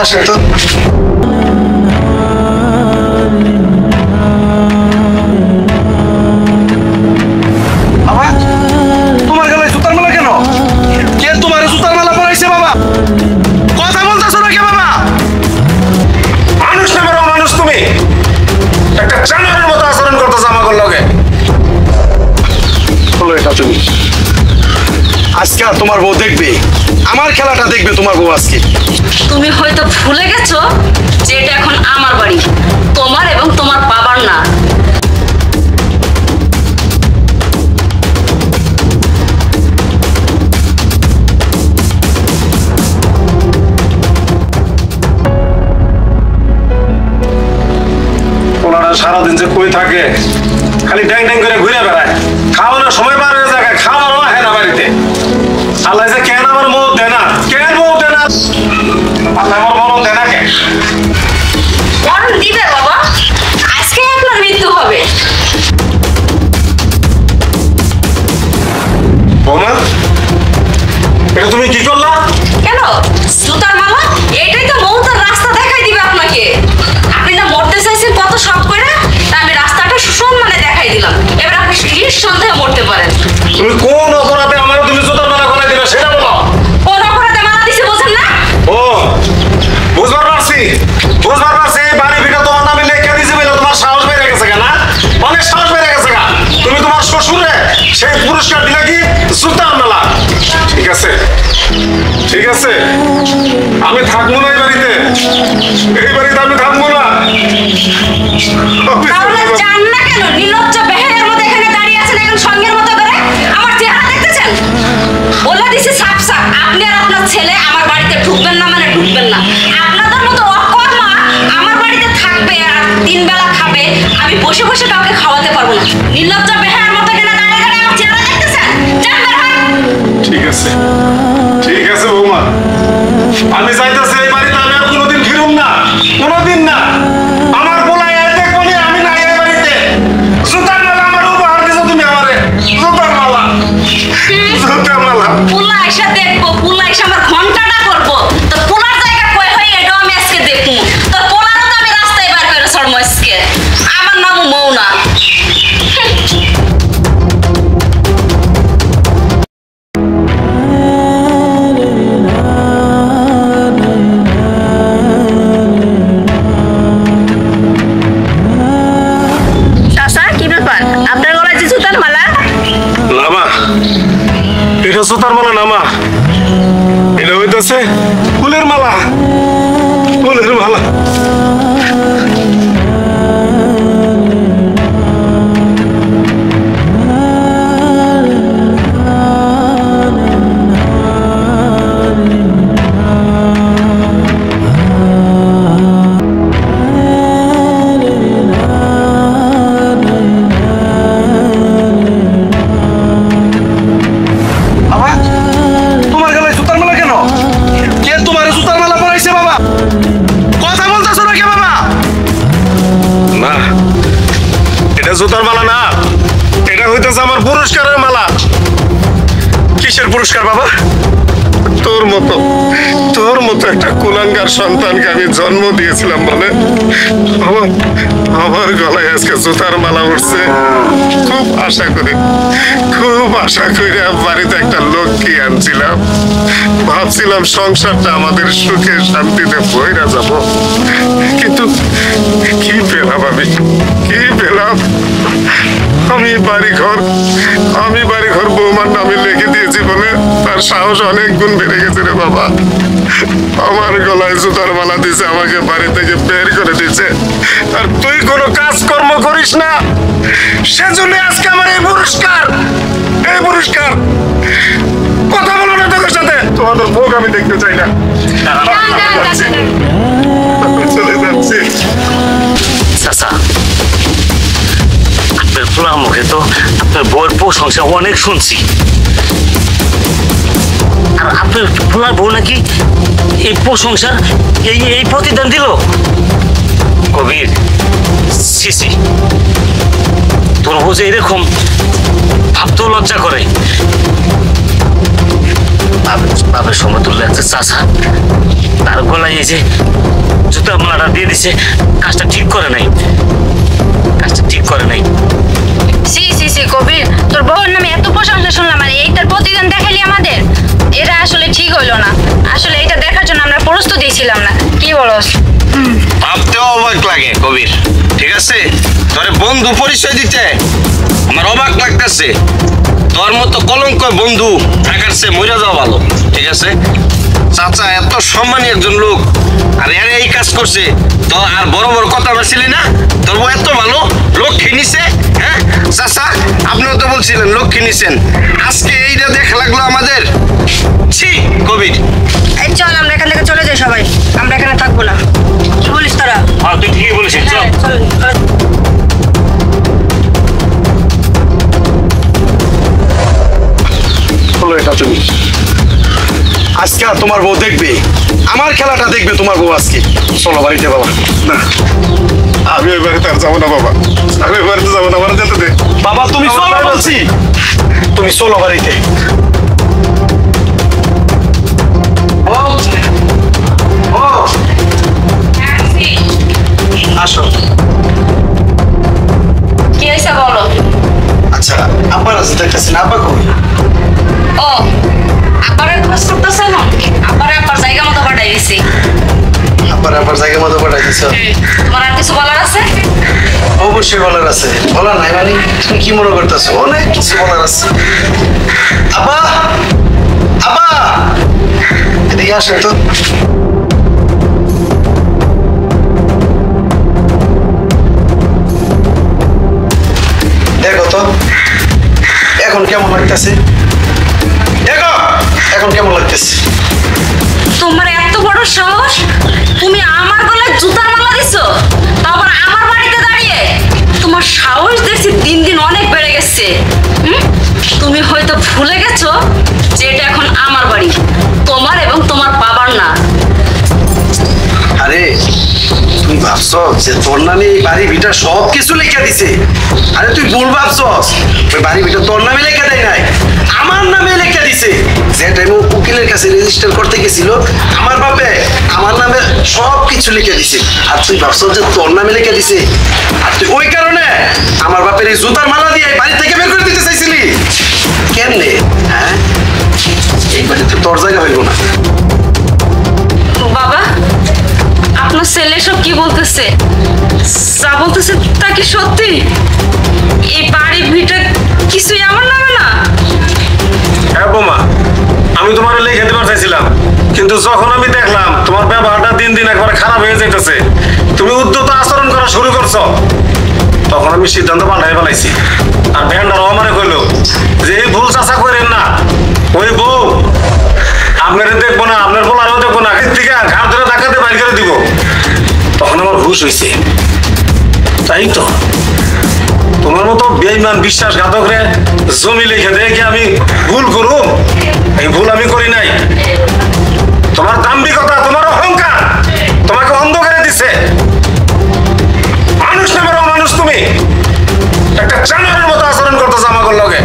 আসেন তো। বাবা তোমার গলায় জুতার মালা কেন? কে তোমার জুতার মালা পরাইছে বাবা? কথা বলতেছো না কে বাবা? মানুষ না বড় মানুষ, তুমি একটা জানোয়ারের মতো আচরণ করতেছো আমাদের লগে। বলো এটা তুমি আজকে তোমার বউ দেখবে, আমার খেলাটা দেখবে তোমার বউ আজকে। তুমি হয়তো ভুলে গেছো যে এটা এখন আমার বাড়ি, তোমার এবং তোমার বাবার না। ওনারা সারাদিন যে কই থাকে, খালি ড্যাং ড্যাং করে ঘুরে বেড়ায়, খাওয়ানোর সময় পার হয়ে যায়, খাওয়ানো হয় না বাড়িতে। আল্লাহ যে কেন আমার মৌ দেয় না, কেন মৌ দেয় না, আল্লাহ আমার মরণ দেয় না কেন? মরণ দিবে বাবা, আজকে আপনার মৃত্যু হবে। বৌমা এটা তুমি কি করলা? কেন জুতার মালা? এটাই তো মৌতার রাস্তা দেখাই দিবে আপনাকে। আপনি না মরতে চাইছেন কত শখ করে, তা আমি রাস্তাটা সুসম্মানে দেখাই দিলাম। এবার আপনি নিঃসন্দেহে মরতে পারেন। তুমি কোন অপরাধে আমার তুমি জুতার মালা গলায় দিলে সেটা বলো। কোন অপরাধে মালা দিছে বোঝেন না? ও বুঝবার পারছি, বুঝবার পারছি। বাড়ি ভিটা তোমার নামে লেখা দিয়েছে বলে তোমার সাহস বেড়ে গেছে কেন? অনেক সাহস বেড়ে গেছে কেন? তুমি তোমার শ্বশুরে সেই পুরস্কার দিলে কি জুতার মালা? ঠিক আছে ঠিক আছে, আমি থাকবো না এই বাড়িতে, এই বাড়িতে আমি থাকবো না। তাহলে জান না কেন? নির্লজ্জ বেহেরের মতো এখানে দাঁড়িয়ে আছেন এখন সঙ্গের মতো করে। আমার চেহারা দেখতেছেন? বলে দিছি সাপ সাপ, আপনি আর আপনার ছেলে আমার বাড়িতে ঢুকবেন না মানে ঢুকবেন না। আপনাদের মতো অকর্মা আমার বাড়িতে থাকবে আর 3 বেলা খাবে, আমি বসে বসে কাউকে খাওয়াতে পারবো না। নির্লজ্জ বেহেরের মতো এখানে দাঁড়িয়ে দাঁড়িয়ে আমার চেহারা দেখতেছেন? যান বের হন। ঠিক আছে ঠিক আছে বৌমা, আমি যাইতেছি এই বাড়িতে, আমি আর কোনোদিন ফিরুম না, কোনোদিন না। আমার বলায় দেখবো না আমি নাই এই বাড়িতে। জুতার মালা আমার উপহার দিছো তুমি আমারে, জুতার মালা, জুতার মালা। পুলা এসে দেখবো, পুলা এসে আমার ঘন্টাটা করবো। তো পুলার জায়গা কই হয় এটাও আমি আজকে দেখবো। তো পোলারও তো আমি রাস্তায় বার করে ছড়মো আজকে। আমার নামও মৌনা। চাচা কি ব্যাপার? আপনার গলায় যে জুতার মালা? না মা, এটা জুতার মালা না মা, এটা হইতেছে ফুলের মালা, ফুলের মালা। বাবা তোমার গলায় জুতার মালা কেন? কে তোমার জুতার মালা পরাইছে বাবা? কথা বলতেছো না কে বাবা? না এটা জুতার মালা না, এটা হইতেছে আমার পুরস্কারের মালা। কিসের পুরস্কার বাবা? তোর মতো একটা কুলাঙ্গার সন্তানকে আমি জন্ম দিয়েছিলাম বলে আমার গলায় আজকে জুতার মালা উঠছে। খুব আশা করে বাড়িতে একটা লক্ষ্মী আনছিলাম, ভাবছিলাম সংসারটা আমাদের সুখে শান্তিতে বইরা যাব, কিন্তু কি পেলাম আমি, কি পেলাম? আমি বাড়িঘর বৌমার নামে লিখে দিয়েছি বলে তার সাহস অনেক গুণ বেড়ে গেছে রে বাবা। আমার গলায় জুতার মালা দিছে, আমাকে বাড়ি থেকে বের করে দিছে, আর তুই কোনো কাজকর্ম করিস না, সেজন্য আজকে আমার এই পুরস্কার। কথা বলো না তোর সাথে, তোমাদের ভোগ আমি দেখতে চাই না। চলে যাচ্ছি। চাচা আপনার পোলার মুখে তো আপনার বউয়ের প্রশংসা অনেক শুনছি, আর আপনার পোলার বউ নাকি এই প্রশংসার এই প্রতিদান দিল। কবির সিসি, তোর বউ যে এরকম ভাবতেও লজ্জা করে। বাপের সমতুল্য একটা চাষা, তার গলায় এই যে জুতার মালাটা দিয়ে দিছে। কাজটা ঠিক করে নাই, কাজটা ঠিক করে নাই। সি সি সি কবির, তোর বউর নামে এত প্রশংসা শুনলাম, আর এইটার প্রতিদিন দেখালি আমাদের, এটা আসলে ঠিক হইলো না। আসলে এটা দেখার জন্য আমরা প্রস্তুতি ছিলাম না, কি বলস? ভাবতেও অবাক লাগে কবির, ঠিক আছে? তোরে বন্ধু পরিচয় দিতে আমার অবাক লাগতেছে। তোর মতো কলঙ্ক বন্ধু থাকার চেয়ে মরে যাওয়া ভালো, ঠিক আছে? চাচা এত সম্মানী একজন লোক, আর এর এই কাজ করছে তো আর বড় বড় কথা বলছিলি না? তোর বউ এত ভালো, লক্ষ্মী নিছে। হ্যাঁ চাচা, আপনিও তো বলছিলেন লক্ষ্মী নিছেন, আজকে এইটা দেখা লাগলো আমাদের। ছি কবির। এই চল আমরা এখান থেকে চলে যাই সবাই, আমরা এখানে থাকবো না। কি বলিস তোরা? হ্যাঁ তুই ঠিকই বলেছিস, চল। চল হলো এটা তুমি আজকে আর তোমার বউ দেখবে, আমার খেলাটা দেখবে তোমার বউ আজকে। চলো বাড়িতে বাবা। না, আমি ওই বাড়িতে আর যাবো না বাবা, আমি ওই বাড়িতে যাবো না, আমার যেতে দে। বাবা তুমি চলো বলছি, তুমি চলো বাড়িতে। আসো। কি হয়েছে বলো? আচ্ছা আব্বার আছে দেখতেছি না, আব্বা কই? ও আব্বারে খোঁজ করতেছে না, আব্বারে আব্বার জায়গা মতো পাঠাই দিছি। আব্বার জায়গা মতো পাঠাই দিছো? তোমার আর কিছু বলার আছে? অবশ্যই বলার আছে। বলার নাই মানে তুমি কি মনে করতেছো? অনেক কিছু বলার আছে। আব্বা, আব্বা এদিকে আসো তো। দেখো তো এখন কেমন লাগতেছে, দেখো এখন কেমন লাগতেছে। তোমার এত বড় সাহস, তুমি আমার গলায় জুতার মালা দিছো, তারপর আমার বাড়িতে দাঁড়িয়ে। তোমার সাহস দেখছি দিন দিন অনেক বেড়ে গেছে। তুমি হয়তো ভুলে গেছো যে এটা এখন আমার বাড়ি, তোমার এবং তোমার বাবার না। আরে তুই ভাবছস যে তোর নামে এই বাড়ি ভিটা সব কিছু লেখা দিছে? আরে তুই ভুল ভাবছস, ওই বাড়ি ভিটা তোর নামে লেখা দেয় নাই, আমার নামে লেখা দিছে। যে টাইমে উকিলের কাছে রেজিস্টার করতে গেছিল আমার বাপে আমার নামে সব কিছু লিখে দিছে। আর তুই ভাবছস যে তোর নামে লেখা দিছে, আর তুই ওই কারণে আমার বাপের এই জুতার মালা দিয়ে বাড়ি থেকে বের করে দিতে চাইছিলি? কেমনে? হ্যাঁ এই বাড়িতে তোর জায়গা হইব না। বাবা, আপনার ছেলে সব কি বলতেছে? যা বলতেছে তা কি সত্যি? এই বাড়ি ভিটা কিছুই আমার নামে না? হ্যাঁ বোমা, আমি তোমার লিখে দিতে চাইছিলাম, কিন্তু যখন আমি দেখলাম তোমার ব্যবহারটা দিন দিন একবারে খারাপ হয়ে যাইতেছে, তুমি উদ্যত আচরণ করা শুরু করছো, তখন আমি সিদ্ধান্ত পাল্টাই ফেলাইছি। আর ভ্যান্ডারও আমারে কইলো যে এই ভুল চাষা করেন না, ওই বউ আপনার দেখবো না, আপনার বলারও দেখবো না, থেকে ঘাট ধরে ডাকাতে বাইর করে দিব। তখন আমার হুশ হয়েছে। তাই তো তোমার মতো বেঈমান বিশ্বাসঘাতকরে জমি লিখে দেখে আমি ভুল করুম? এই ভুল আমি করি নাই। তোমার দাম্ভিকতা, তোমার অহংকার তোমাকে অন্ধ করে দিছে। মানুষ নামের অমানুষ তুমি, একটা জানোয়ারের মতো আচরণ করতেছো আমাকে লগে।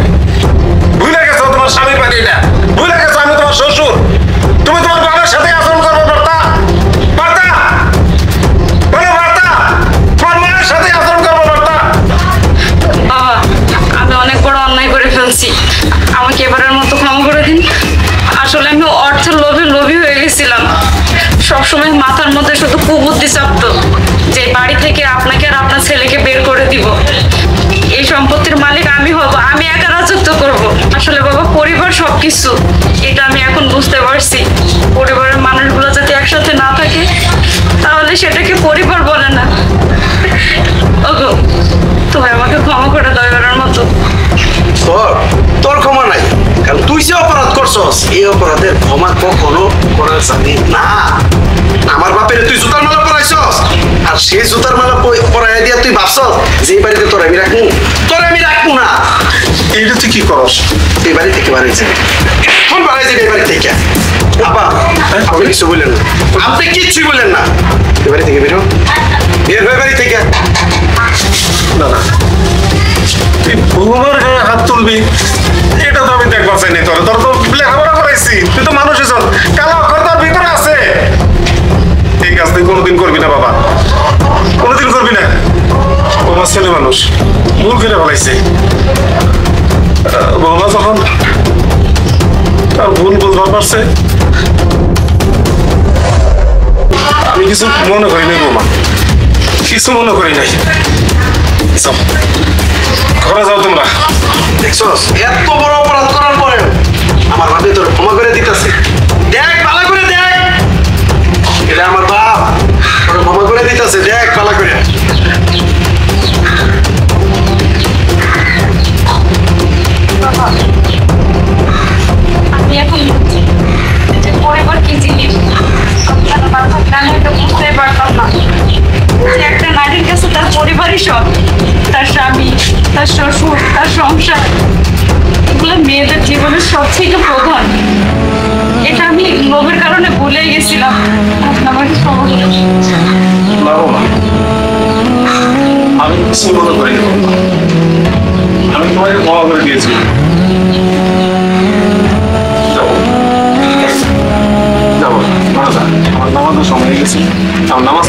ভুলে গেছো তোমার স্বামীর বাড়ি, এটা ভুলে গেছো আমি তোমার শ্বশুর। তুমি তোমার বাবার সাথে আচরণ করবো পারতা? পারতা? বলো পারতা? তোমার মায়ের সাথে আচরণ করবো পারতা? বাবা, আমি অনেক বড় অন্যায় করে ফেলছি, আমাকে এবারের মতো ক্ষমা করে দিন। আসলে আমি অর্থের লোভী হয়ে গেছিলাম। সবসময় মাথার মধ্যে শুধু কুবুদ্ধি চাপতো যে বাড়ি থেকে আপনাকে আর আপনার ছেলেকে বের করে দিব, এই সম্পত্তির মালিক আমি হব, আমি একা রাজত্ব করব। আসলে বাবা, পরিবার সবকিছু, এটা আমি এখন বুঝতে পারছি। পরিবারের মানুষগুলো যদি একসাথে না থাকে তাহলে সেটাকে পরিবার বলে না। ওগো, তুমি আমাকে ক্ষমা করে দাও এবারের মতো। তোর ক্ষমা নাই, কারণ তুই যে অপরাধ করছস এই অপরাধের ক্ষমা কখনো করা যাবে না। আমার বাপের তুই জুতার মালা পরাইছস, আর সেই জুতার মালা পরাই দিয়া তুই ভাবছস যে এই বাড়িতে তোর আমি রাখবো? তোর আমি রাখবো না। এইটা তুই কি করস? এই বাড়ি থেকে বাড়ি যাবে, এখন বাড়াই যাবে এই বাড়ি থেকে। আপা আপনি কিছু বললেন না, আপনি কিচ্ছুই বললেন না। এ বাড়ি থেকে বেরো, বের হয়ে বাড়ি থেকে। না না, তুই বউমার গায়ে হাত তুলবি এটা তো আমি দেখবার চাই না। তোর তো লেখাপড়া করাইছি, তুই তো তুই কোনোদিন করবি না বাবা, কোনোদিন করবি না। তোমার ছেলে মানুষ ভুল করে ফেলাইছে। বৌমা যখন তার ভুল বুঝবার পারছে, আমি কিছু মনে করি নাই বৌমা, কিছু মনে করি নাই। চল ঘরে যাও তোমরা। দেখছস এত বড় অপরাধ করার পরেও আমার বাপে তোর ক্ষমা করে দিতেছে। দেখ ভালো করে দেখ, এটা আমার বাপ তোর ক্ষমা করে দিতেছে। দেখ ভালো করে। আমি এখন বুঝছি যে পরিবার কি জিনিস। আপনার বাবা প্ল্যান হয়তো বুঝতেই পারতাম না যে একটা নারীর কাছে তার পরিবারই সব, তার স্বামী, তার শ্বশুর, তার সংসার, এগুলো মেয়েদের জীবনের সবথেকে প্রধান। এটা আমি লোভের কারণে ভুলে গেছিলাম। আপনি আমাকে ক্ষমা করে দিন। না বৌমা, আমি কিছু মনে করি না বৌমা, আমি তোমাকে ক্ষমা করে দিয়েছি। যাবো যাবো, আমার নামাজের সময় হয়ে গেছে, আমার নামাজ